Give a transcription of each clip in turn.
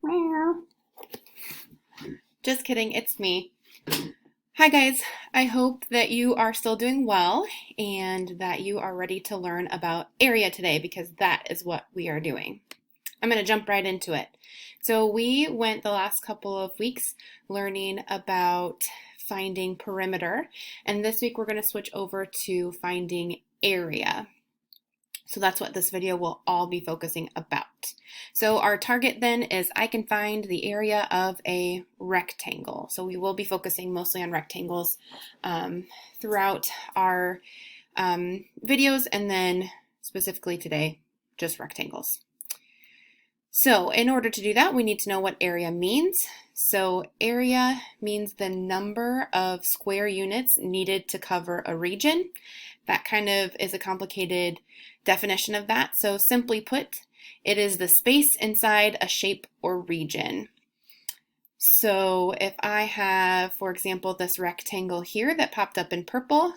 Meow. Just kidding, it's me. Hi guys, I hope that you are still doing well and that you are ready to learn about area today because that is what we are doing. I'm going to jump right into it. So we went the last couple of weeks learning about finding perimeter, and this week we're going to switch over to finding area. So that's what this video will all be focusing about. So our target then is I can find the area of a rectangle. So we will be focusing mostly on rectangles throughout our videos, and then specifically today, just rectangles. So in order to do that, we need to know what area means. So area means the number of square units needed to cover a region. That kind of is a complicated definition of that. So simply put, it is the space inside a shape or region. So if I have, for example, this rectangle here that popped up in purple,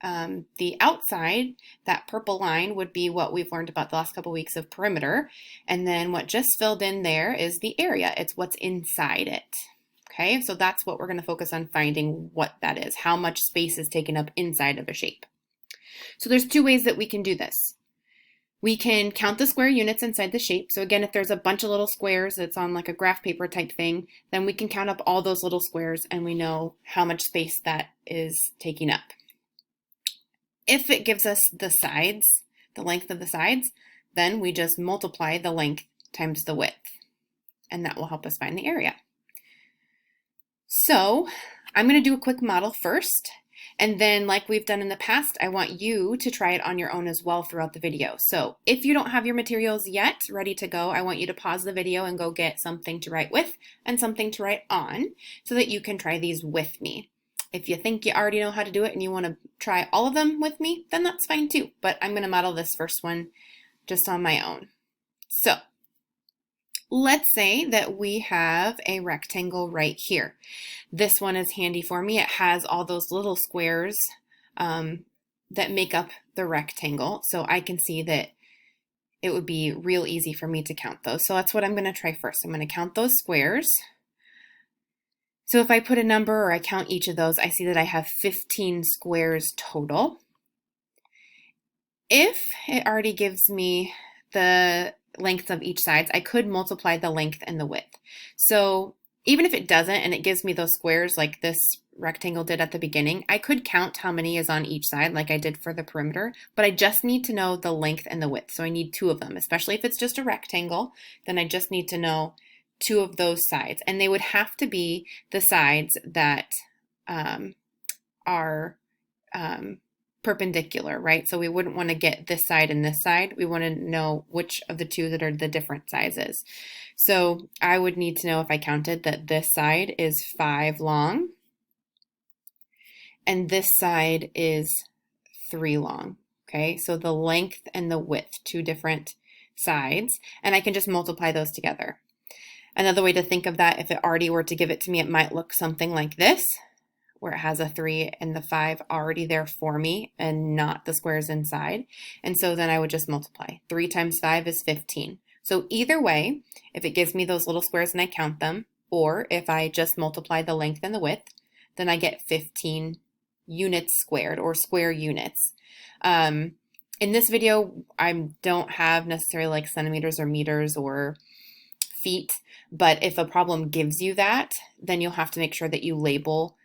the outside, that purple line, would be what we've learned about the last couple weeks of perimeter. And then what just filled in there is the area. It's what's inside it. Okay, so that's what we're going to focus on finding what that is, how much space is taken up inside of a shape. So there's two ways that we can do this. We can count the square units inside the shape. So again, if there's a bunch of little squares that's on like a graph paper type thing, then we can count up all those little squares and we know how much space that is taking up. If it gives us the sides, the length of the sides, then we just multiply the length times the width, and that will help us find the area. So I'm going to do a quick model first, and then like we've done in the past, I want you to try it on your own as well throughout the video. So if you don't have your materials yet ready to go, I want you to pause the video and go get something to write with and something to write on so that you can try these with me. If you think you already know how to do it and you want to try all of them with me, then that's fine too. But I'm going to model this first one just on my own. So let's say that we have a rectangle right here. This one is handy for me. It has all those little squares that make up the rectangle. So I can see that it would be real easy for me to count those. So that's what I'm going to try first. I'm going to count those squares. So if I put a number or I count each of those, I see that I have 15 squares total. If it already gives me the length of each sides, I could multiply the length and the width. So even if it doesn't and it gives me those squares like this rectangle did at the beginning, I could count how many is on each side like I did for the perimeter, but I just need to know the length and the width. So I need two of them, especially if it's just a rectangle, then I just need to know two of those sides, and they would have to be the sides that are perpendicular, right? So we wouldn't want to get this side and this side. We want to know which of the two that are the different sizes. So I would need to know if I counted that this side is 5 long and this side is 3 long. Okay, so the length and the width, two different sides, and I can just multiply those together. Another way to think of that, if it already were to give it to me, it might look something like this, where it has a 3 and the 5 already there for me and not the squares inside. And so then I would just multiply. 3 times 5 is 15. So either way, if it gives me those little squares and I count them, or if I just multiply the length and the width, then I get 15 units squared, or square units. In this video, I don't have necessarily like centimeters or meters or feet, but if a problem gives you that, then you'll have to make sure that you label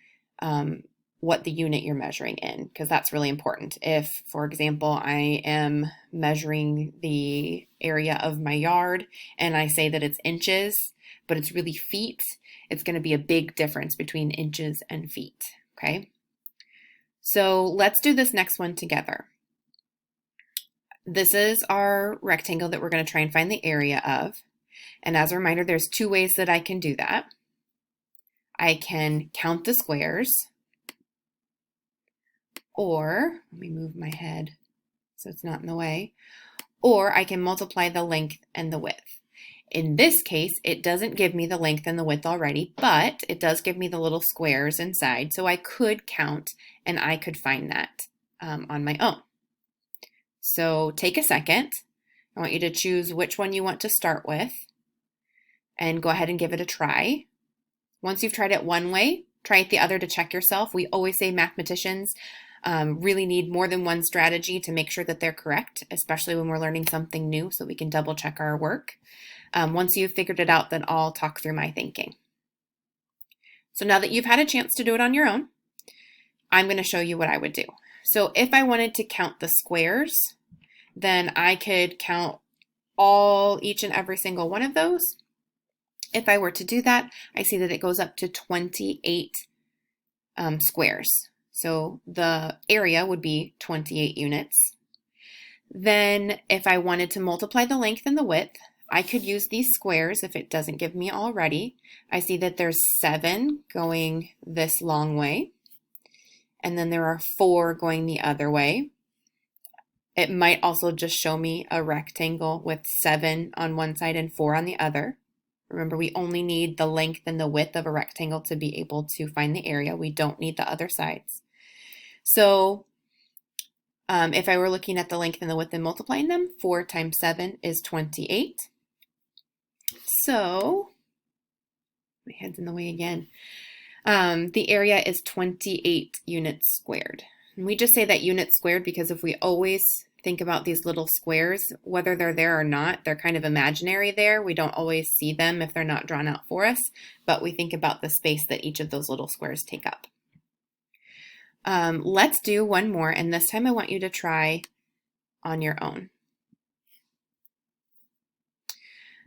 what the unit you're measuring in, because that's really important. If, for example, I am measuring the area of my yard and I say that it's inches, but it's really feet, it's going to be a big difference between inches and feet, okay? So let's do this next one together. This is our rectangle that we're going to try and find the area of. And as a reminder, there's two ways that I can do that. I can count the squares, or let me move my head so it's not in the way, or I can multiply the length and the width. In this case, it doesn't give me the length and the width already, but it does give me the little squares inside, so I could count and I could find that on my own. So take a second. I want you to choose which one you want to start with. and go ahead and give it a try. Once you've tried it one way, try it the other to check yourself. We always say mathematicians really need more than one strategy to make sure that they're correct, especially when we're learning something new, so we can double check our work. Once you've figured it out, then I'll talk through my thinking. So now that you've had a chance to do it on your own, I'm going to show you what I would do. So if I wanted to count the squares, then I could count each and every single one of those. If I were to do that, I see that it goes up to 28 squares. So the area would be 28 units. Then if I wanted to multiply the length and the width, I could use these squares if it doesn't give me already. I see that there's 7 going this long way, and then there are 4 going the other way. It might also just show me a rectangle with 7 on one side and 4 on the other. Remember, we only need the length and the width of a rectangle to be able to find the area. We don't need the other sides. So if I were looking at the length and the width and multiplying them, 4 times 7 is 28. So, my head's in the way again. The area is 28 units squared. And we just say that units squared because if we always think about these little squares, whether they're there or not, they're kind of imaginary there. We don't always see them if they're not drawn out for us, but we think about the space that each of those little squares take up. Let's do one more, and this time I want you to try on your own.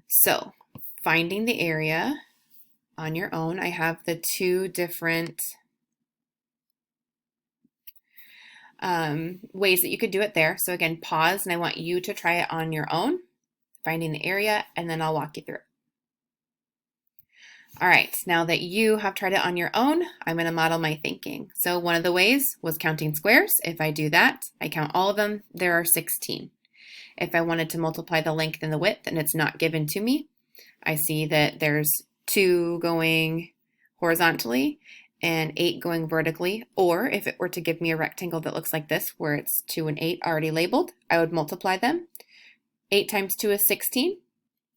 So, finding the area on your own, I have the 2 different ways that you could do it there. So again, pause, and I want you to try it on your own, finding the area, and then I'll walk you through it. All right, now that you have tried it on your own, I'm going to model my thinking. So one of the ways was counting squares. If I do that, I count all of them, there are 16. If I wanted to multiply the length and the width and it's not given to me, I see that there's 2 going horizontally and 8 going vertically. Or if it were to give me a rectangle that looks like this, where it's 2 and 8 already labeled, I would multiply them. 8 times 2 is 16.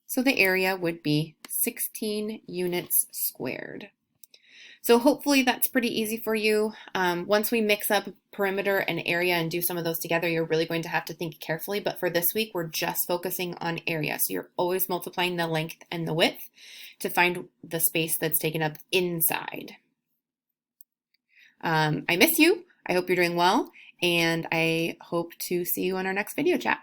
So the area would be 16 units squared. So hopefully that's pretty easy for you. Once we mix up perimeter and area and do some of those together, you're really going to have to think carefully. But for this week, we're just focusing on area. So you're always multiplying the length and the width to find the space that's taken up inside. I miss you. I hope you're doing well, and I hope to see you on our next video chat.